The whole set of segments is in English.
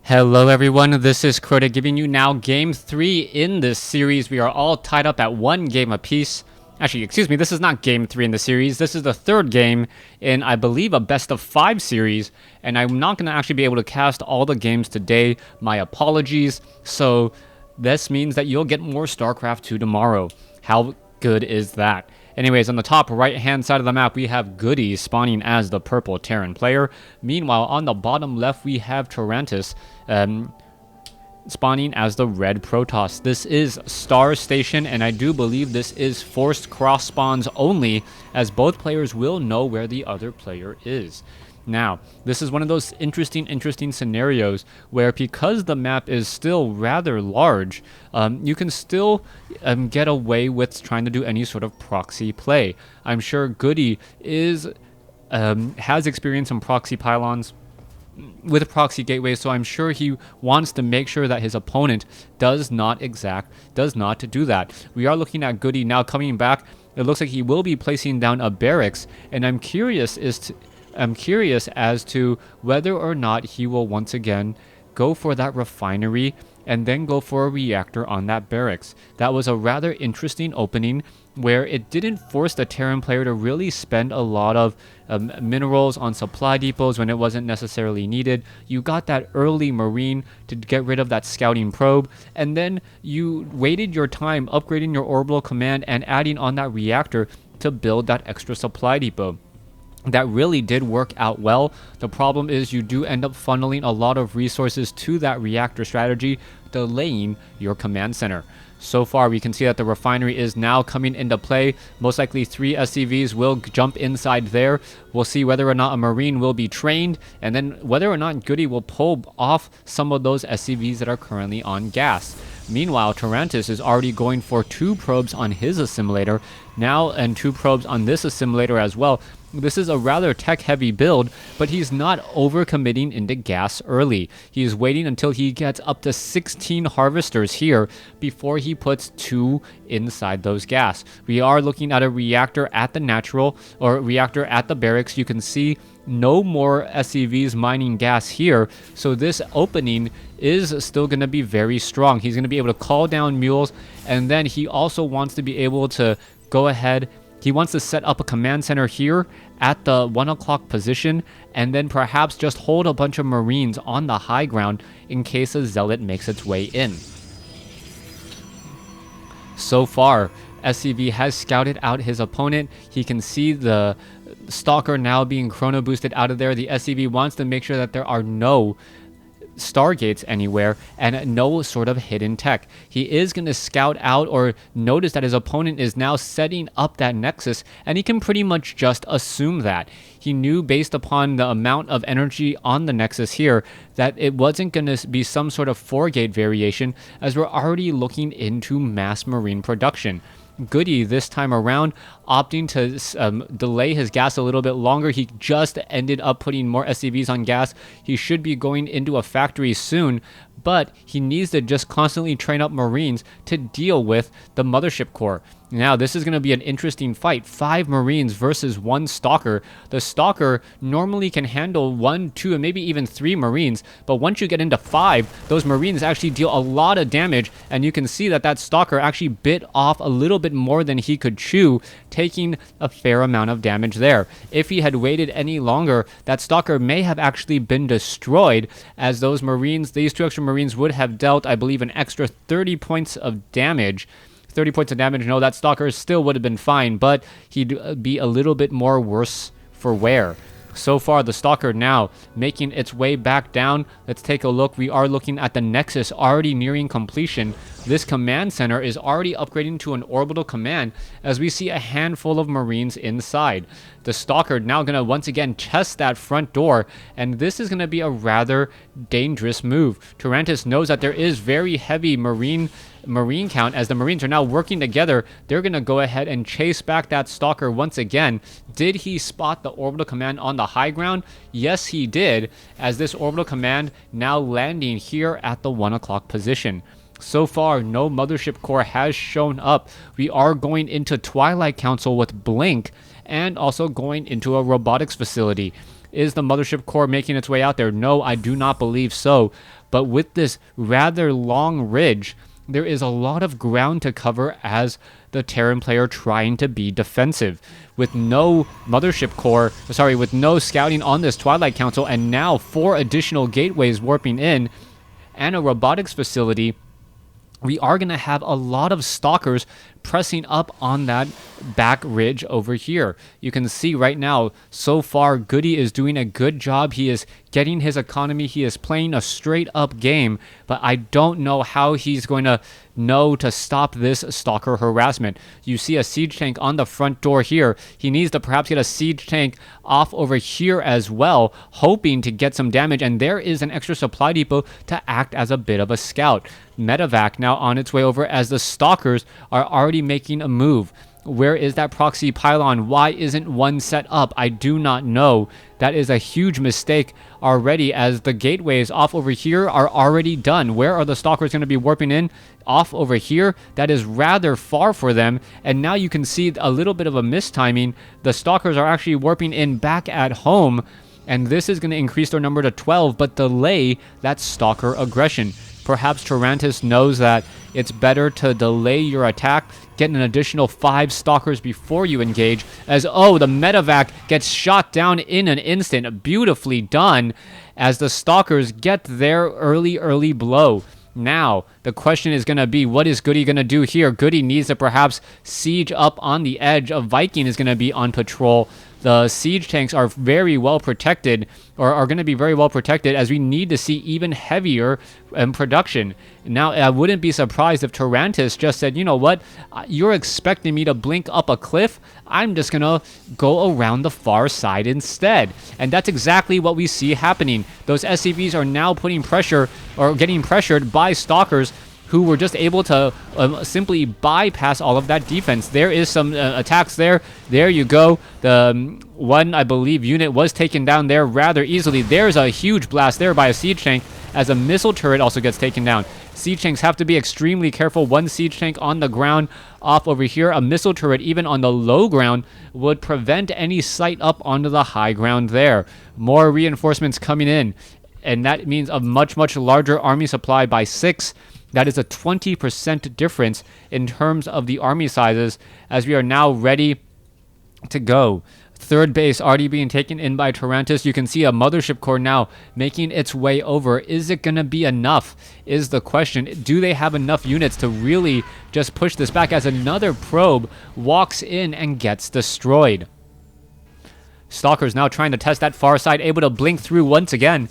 Hello everyone, this is Crota giving you now game 3 in this series. We are all tied up at 1 game apiece. Actually, excuse me, this is not game 3 in the series. This is the 3rd game in, I believe, a best of 5 series. And I'm not going to actually be able to cast all the games today. My apologies. So this means that you'll get more StarCraft 2 tomorrow. How good is that? Anyways, on the top right-hand side of the map, we have Goody spawning as the purple Terran player. Meanwhile, on the bottom left, we have Tarrantius spawning as the red Protoss. This is Star Station, and I do believe this is forced cross spawns only, as both players will know where the other player is. Now, this is one of those interesting scenarios where, because the map is still rather large, you can still get away with trying to do any sort of proxy play. I'm sure Goody has experience in proxy pylons with proxy gateways, so I'm sure he wants to make sure that his opponent does not do that. We are looking at Goody now coming back. It looks like he will be placing down a barracks, and I'm curious as to whether or not he will once again go for that refinery and then go for a reactor on that barracks. That was a rather interesting opening where it didn't force the Terran player to really spend a lot of minerals on supply depots when it wasn't necessarily needed. You got that early Marine to get rid of that scouting probe, and then you waited your time upgrading your orbital command and adding on that reactor to build that extra supply depot. That really did work out well. The problem is you do end up funneling a lot of resources to that reactor strategy, delaying your command center. So far, we can see that the refinery is now coming into play. Most likely 3 SCVs will jump inside there. We'll see whether or not a Marine will be trained, and then whether or not Goody will pull off some of those SCVs that are currently on gas. Meanwhile, Tarrantius is already going for 2 probes on his assimilator now, and 2 probes on this assimilator as well. This is a rather tech-heavy build, but he's not overcommitting into gas early. He's waiting until he gets up to 16 harvesters here before he puts 2 inside those gas. We are looking at a reactor at the reactor at the barracks. You can see no more SCVs mining gas here, so this opening is still going to be very strong. He's going to be able to call down mules, and then he also wants to be able to go ahead. He wants to set up a command center here at the 1 o'clock position, and then perhaps just hold a bunch of Marines on the high ground in case a Zealot makes its way in. So far, SCV has scouted out his opponent. He can see the Stalker now being chrono boosted out of there. The SCV wants to make sure that there are no Stargates anywhere and no sort of hidden tech. He is going to scout out or notice that his opponent is now setting up that nexus, and he can pretty much just assume that. He knew, based upon the amount of energy on the nexus here, that it wasn't going to be some sort of 4-gate variation, as we're already looking into mass Marine production. Goody this time around opting to delay his gas a little bit longer. He just ended up putting more SCVs on gas. He should be going into a factory soon, but he needs to just constantly train up Marines to deal with the mothership core. Now, this is going to be an interesting fight. 5 Marines versus 1 Stalker. The Stalker normally can handle 1, 2, and maybe even 3 Marines, but once you get into 5, those Marines actually deal a lot of damage, and you can see that that Stalker actually bit off a little bit more than he could chew, taking a fair amount of damage there. If he had waited any longer, that Stalker may have actually been destroyed, as those Marines, these 2 extra Marines would have dealt, I believe, an extra 30 points of damage. 30 points of damage. No, that Stalker still would have been fine, but he'd be a little bit more worse for wear. So far, the Stalker now making its way back down. Let's take a look. We are looking at the Nexus already nearing completion. This command center is already upgrading to an orbital command, as we see a handful of Marines inside. The Stalker now going to once again test that front door, and this is going to be a rather dangerous move. Tarrantius knows that there is very heavy Marine count. As the Marines are now working together, they're going to go ahead and chase back that Stalker once again. Did he spot the orbital command on the high ground? Yes, he did, as this orbital command now landing here at the 1 o'clock position. So far, no mothership core has shown up. We are going into Twilight Council with Blink, and also going into a robotics facility. Is the Mothership Core making its way out there? No, I do not believe so. But with this rather long ridge, there is a lot of ground to cover as the Terran player trying to be defensive. With no Mothership Core, with no scouting on this Twilight Council, and now 4 additional gateways warping in, and a robotics facility, we are going to have a lot of stalkers pressing up on that back ridge over here. You can see right now, so far, Goody is doing a good job. He is getting his economy. He is playing a straight up game, but I don't know how he's going to know to stop this stalker harassment. You see a siege tank on the front door here. He needs to perhaps get a siege tank off over here as well, hoping to get some damage, and there is an extra supply depot to act as a bit of a scout. Medevac now on its way over as the stalkers are already making a move. Where is that proxy pylon? Why isn't one set up? I do not know. That is a huge mistake already, as the gateways off over here are already done. Where are the stalkers going to be warping in? Off over here? That is rather far for them. And now you can see a little bit of a mistiming. The stalkers are actually warping in back at home, and this is going to increase their number to 12, but delay that stalker aggression. Perhaps Tarrantius knows that it's better to delay your attack, get an additional 5 stalkers before you engage, as the medevac gets shot down in an instant. Beautifully done, as the stalkers get their early blow. Now, the question is going to be, what is Goody going to do here? Goody needs to perhaps siege up on the edge. A Viking is going to be on patrol. The siege tanks are very well protected, or are going to be very well protected, as we need to see even heavier production. Now, I wouldn't be surprised if Tarrantius just said, you know what, you're expecting me to blink up a cliff? I'm just going to go around the far side instead. And that's exactly what we see happening. Those SCVs are now putting pressure, or getting pressured by stalkers who were just able to simply bypass all of that defense. There is some attacks there. There you go. The one, I believe, unit was taken down there rather easily. There's a huge blast there by a siege tank, as a missile turret also gets taken down. Siege tanks have to be extremely careful. One siege tank on the ground off over here. A missile turret, even on the low ground, would prevent any sight up onto the high ground there. More reinforcements coming in, and that means a much larger army supply by 6. That is a 20% difference in terms of the army sizes, as we are now ready to go. Third base already being taken in by Tarrantius. You can see a Mothership Core now making its way over. Is it going to be enough is the question. Do they have enough units to really just push this back, as another probe walks in and gets destroyed? Stalkers now trying to test that far side, able to blink through once again,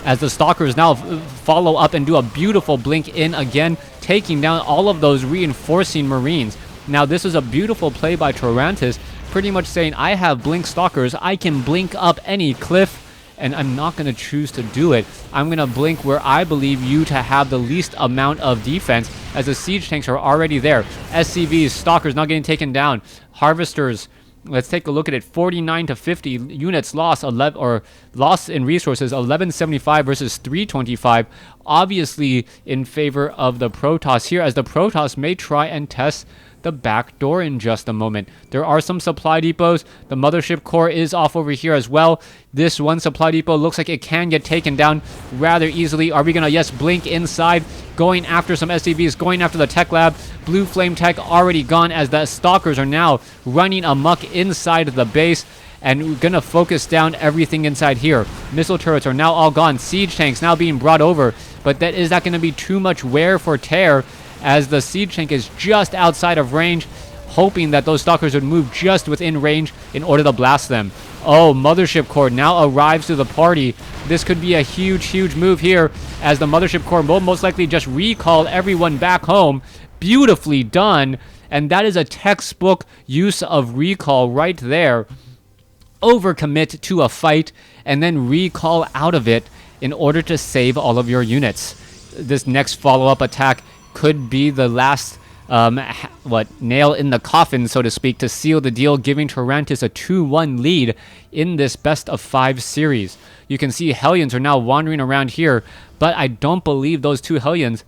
as the stalkers now follow up and do a beautiful blink in again, taking down all of those reinforcing marines. Now, this is a beautiful play by Tarrantius, pretty much saying, I have blink stalkers, I can blink up any cliff, and I'm not going to choose to do it. I'm going to blink where I believe you to have the least amount of defense, as the siege tanks are already there. SCVs, stalkers now getting taken down. Harvesters, let's take a look at it. 49 to 50 units lost, lost in resources. 1175 versus 325. Obviously in favor of the Protoss here, as the Protoss may try and test the back door in just a moment. There are some supply depots. The Mothership Core is off over here as well. This one supply depot looks like it can get taken down rather easily. Are we gonna, yes, blink inside, going after some SCVs, going after the tech lab. Blue flame tech already gone, as the stalkers are now running amok inside the base, and we're gonna focus down everything inside here. Missile turrets are now all gone. Siege tanks now being brought over, but is that gonna be too much wear for tear, as the siege tank is just outside of range, hoping that those stalkers would move just within range in order to blast them. Oh, Mothership Core now arrives to the party. This could be a huge move here, as the Mothership Core will most likely just recall everyone back home. Beautifully done, and that is a textbook use of recall right there. Overcommit to a fight, and then recall out of it in order to save all of your units. This next follow-up attack could be the last nail in the coffin, so to speak, to seal the deal, giving Tarrantius a 2-1 lead in this best of 5 series. You can see Hellions are now wandering around here, but I don't believe those 2 Hellions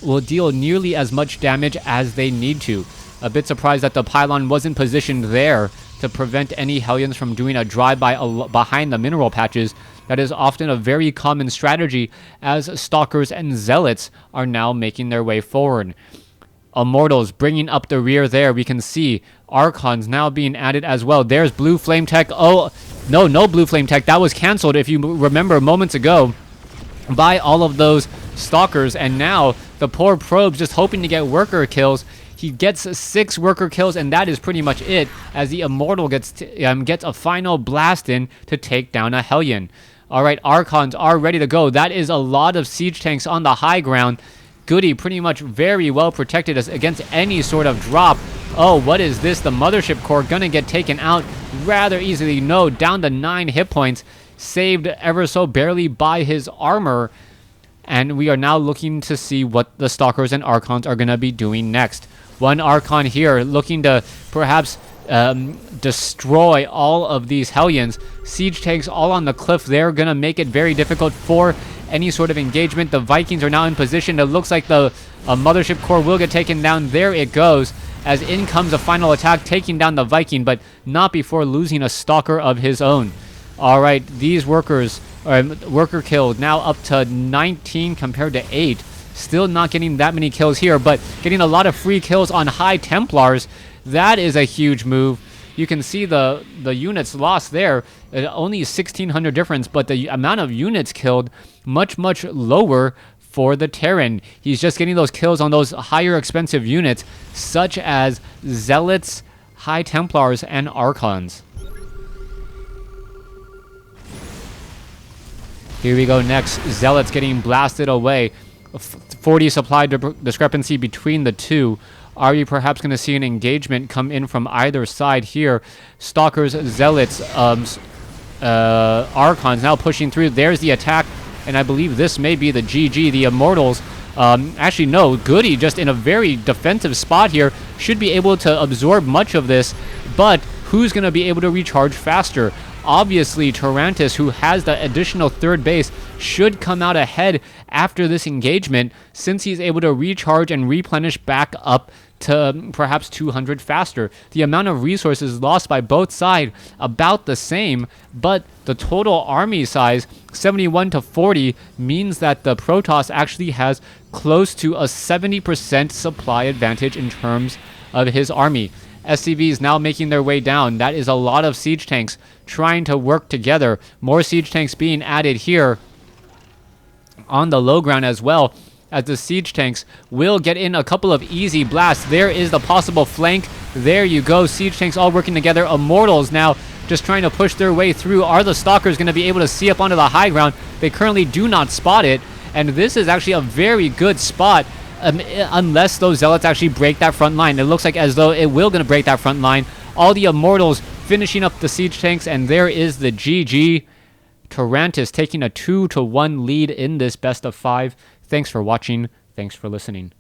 will deal nearly as much damage as they need to. A bit surprised that the pylon wasn't positioned there to prevent any Hellions from doing a drive-by behind the mineral patches. That is often a very common strategy as Stalkers and Zealots are now making their way forward. Immortals bringing up the rear there. We can see Archons now being added as well. There's Blue Flame Tech. Oh, no Blue Flame Tech. That was canceled, if you remember, moments ago by all of those Stalkers. And now the poor Probe's just hoping to get worker kills. He gets 6 worker kills, and that is pretty much it, as the Immortal gets a final blast in to take down a Hellion. All right, Archons are ready to go. That is a lot of siege tanks on the high ground. Goody pretty much very well protected us against any sort of drop. Oh, what is this? The Mothership Core gonna get taken out rather easily. No, down to 9 hit points. Saved ever so barely by his armor. And we are now looking to see what the Stalkers and Archons are gonna be doing next. One Archon here looking to perhaps destroy all of these Hellions. Siege tanks all on the cliff. They're gonna make it very difficult for any sort of engagement. The Vikings are now in position. It looks like the Mothership Core will get taken down. There it goes, as in comes a final attack, taking down the Viking, but not before losing a Stalker of his own. All right, these workers, worker killed, now up to 19 compared to 8. Still not getting that many kills here, but getting a lot of free kills on High Templars. That is a huge move. You can see the units lost there. Only 1,600 difference, but the amount of units killed much lower for the Terran. He's just getting those kills on those higher expensive units, such as Zealots, High Templars, and Archons. Here we go next. Zealots getting blasted away. 40 supply discrepancy between the two. Are you perhaps going to see an engagement come in from either side here? Stalkers, Zealots, Archons now pushing through. There's the attack, and I believe this may be the GG. The Immortals, actually no, Goody just in a very defensive spot here, should be able to absorb much of this, but who's going to be able to recharge faster? Obviously, Tarrantius, who has the additional 3rd base, should come out ahead after this engagement, since he's able to recharge and replenish back up to perhaps 200 faster. The amount of resources lost by both sides about the same, but the total army size, 71 to 40, means that the Protoss actually has close to a 70% supply advantage in terms of his army. SCVs now making their way down. That is a lot of siege tanks trying to work together. More siege tanks being added here on the low ground as well, as the siege tanks will get in a couple of easy blasts. There is the possible flank. There you go. Siege tanks all working together. Immortals now just trying to push their way through. Are the Stalkers going to be able to see up onto the high ground? They currently do not spot it, and this is actually a very good spot. Unless those Zealots actually break that front line. It looks like as though it will going to break that front line. All the Immortals finishing up the siege tanks, and there is the GG. Tarrantius taking a 2-1 lead in this best of 5. Thanks for watching. Thanks for listening.